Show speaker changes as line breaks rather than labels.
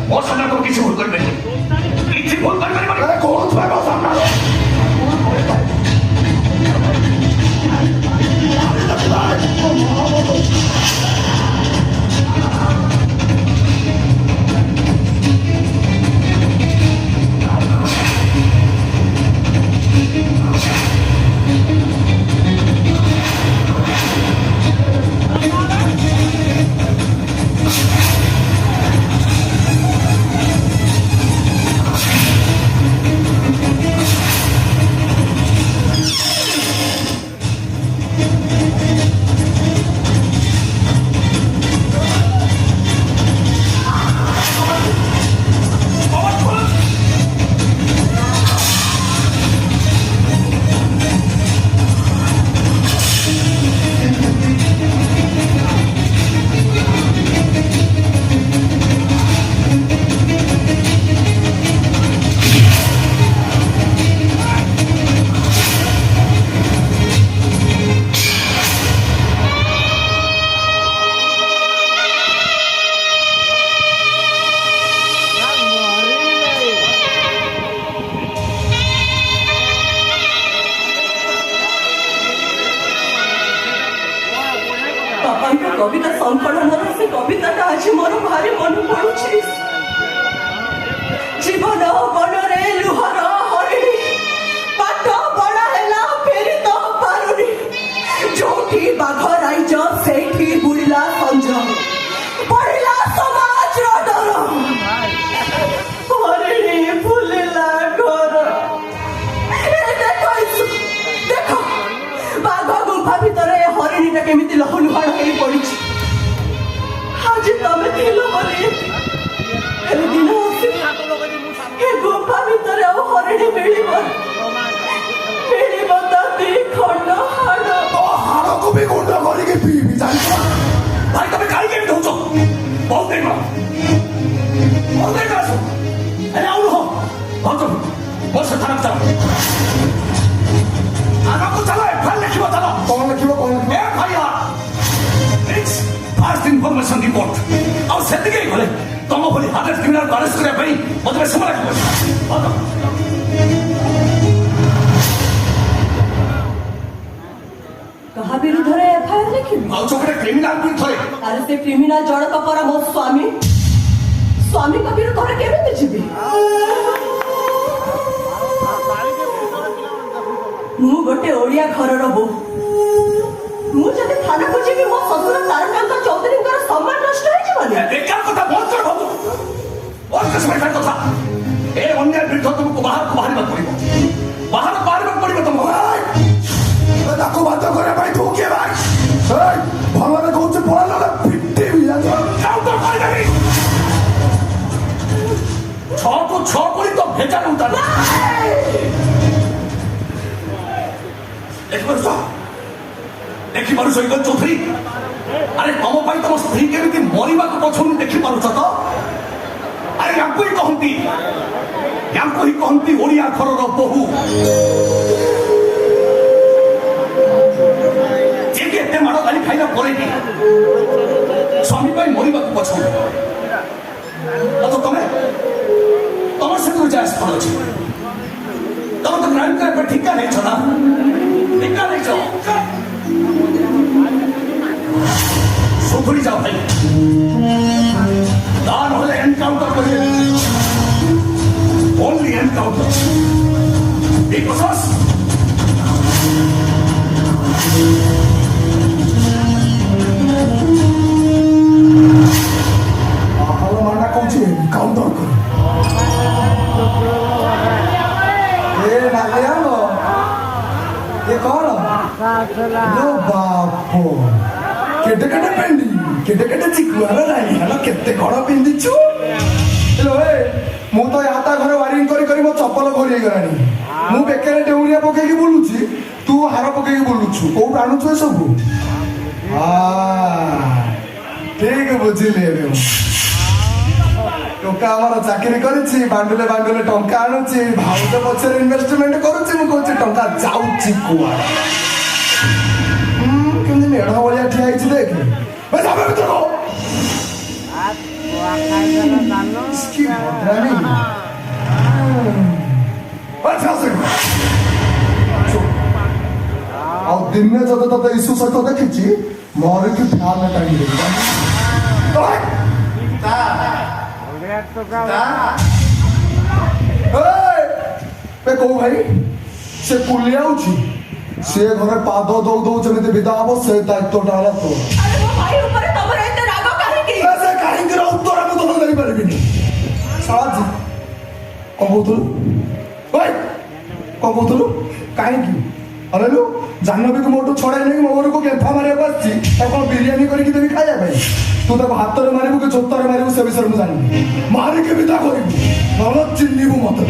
ମୋ ସାମ୍ନା ତ କିଛି ଭୁଲ କରିପାରିନି କିଛି ଭୁଲ କରିପାରିବନି କହୁଛୁ ମୋ ସାମ୍ନା
कविता संकलन से कविता आज मोर भारी मन पड़ुछि जीवन बनरे लुहर हरिणी पाठ बड़ा हैला फेरी तो पारुनी जोठी बाघ राइज सेठी बुड़िला संज पड़िला समाज रो डर हरिणी फुलिला घर देखो बाघ गुफा भितर हरिणी टा केमिति लहुलुहाड़ होई पड़िछि आज तमे थिलो बोली हेले दिन ए गुफा भितर आ हरिणी मिलिबो ती खंड हाड़
तो हाड़ को भी गुंड करी के पी भी जान भाई तमे काई के ढोचो बहुत देर सो अरे आउन हो बहुत बस थाना चलो आगा को चलो फाइल लिखिबो चलो कौन ए भैया इट्स फास्ट इनफॉरमेशन रिपोर्ट और सेति के गले तम बोली हार्ट क्रिमिनल अरेस्ट करे पई मते समय लागबो
कहा विरुद्ध रे एफआईआर लिखिबी
आउ चोकरे क्रिमिनल विरुद्ध रे
अरे से क्रिमिनल जड़क पर मो स्वामी का विरुद्ध रे केमिति जिबी मु गोटे ओडिया घरर बो मु जदि थाना को जिबी मो ससुर तारकांत चौधरीकर सम्मान नष्ट होई जिवनी
बेकार कथा बंद कर बाबू और किस प्रकार कथा ए अन्याय विरुद्ध तुमको बाहर मत पड़िबो बाहर पड़िबो तुमको ताको बात करे भाई तू के भाई ए भगवान कहउछ पड़ा ना पिट्टे भी जा जाओ तो कर देबी छो कोई तो भेजा उता देखि पारुछ इगल चौधरी अरे तम पाई तम स्त्री केमिति मरिबा को पछुनी देखि पारुछ तो अरे यांको ही कहंती ओडिया घरर बहु जेके एते माड़ गाली खाइला परे भी स्वामी पाई मरिबा को पछुनी तो तम से तो जास पड़छ तम तो क्राइम करे पर ठिका नहीं छना ठिका नहीं छो सुधरी जाओ भाई दान होले एनकाउंटर करिए ओनली एनकाउंटर बिकॉज़ आहला माना कहूची एनकाउंटर कर ए नालिया लो ये कौन लो बापो केटे पेंडी केटे चिकुआरा राई हला केते कण पिंदिछु हेलो ए मु तो याता घर वायरिंग करी मो चप्पल घोरी गलानी मु बेकेरे डेउरिया पके की बोलुची तू हार पके की बोलुछु को प्राणु छ सब ठीक बुझिले रे टोका हमारा चाकरी करिछि बांडुले टंका आनुछि भाउज पछरे इन्वेस्टमेंट करूछि मु कहछि टंका जाउछि कुआ केमि मेढा भलिया ठिया आइछि देख बे जाबे भीतर को इसकी भद्रानी अच्छा से ଆଉ ଦିନେ ଯଦି ତତେ ଇସୁ ସହିତ ଦେଖିଛି ମରିକି ଫ୍ୟାନ୍ ଟାଣି ଦେବି କୋଉ ଭାଇ ସେ କୁଲି ଆଉଛି ସେ ଘରେ ପାଦ ଦଉ ଦଉ ଯେମିତି ବିଦା ହବ ସେ ଦାୟିତ୍ୱଟା ହେଲା ତୋର
ଆରେ ମୋ ଭାଇ ଉପରେ ତମର ଏତେ ରାଗ କାହିଁକି?
ସେ କାହିଁକିର ଉତ୍ତର ମୁଁ ତମକୁ ଦେଇପାରିବିନି ସାଜି କଣ କହୁଥିଲୁ ଭାଇ କଣ କହୁଥିଲୁ କାହିଁକି ଅନେଲୁ ଜାହ୍ନବୀକୁ ମୋଠୁ ଛଡ଼ାଇ ନେଇକି ମୋ ଘରକୁ ଗେମ୍ଫା ମାରିବାକୁ ଆସିଛି ତାକୁ କଣ ବିରିୟାନୀ କରିକି ଦେବି ଖାଇବା ପାଇଁ ତୁ ତାକୁ ହାତରେ ମାରିବୁ କି ଜୋତାରେ ମାରିବୁ ସେ ବିଷୟରେ ମୁଁ ଜାଣିନି ମାରିକି ବିଦା କରିବୁ ନହେଲେ ଚିହ୍ନିବୁ ମତେ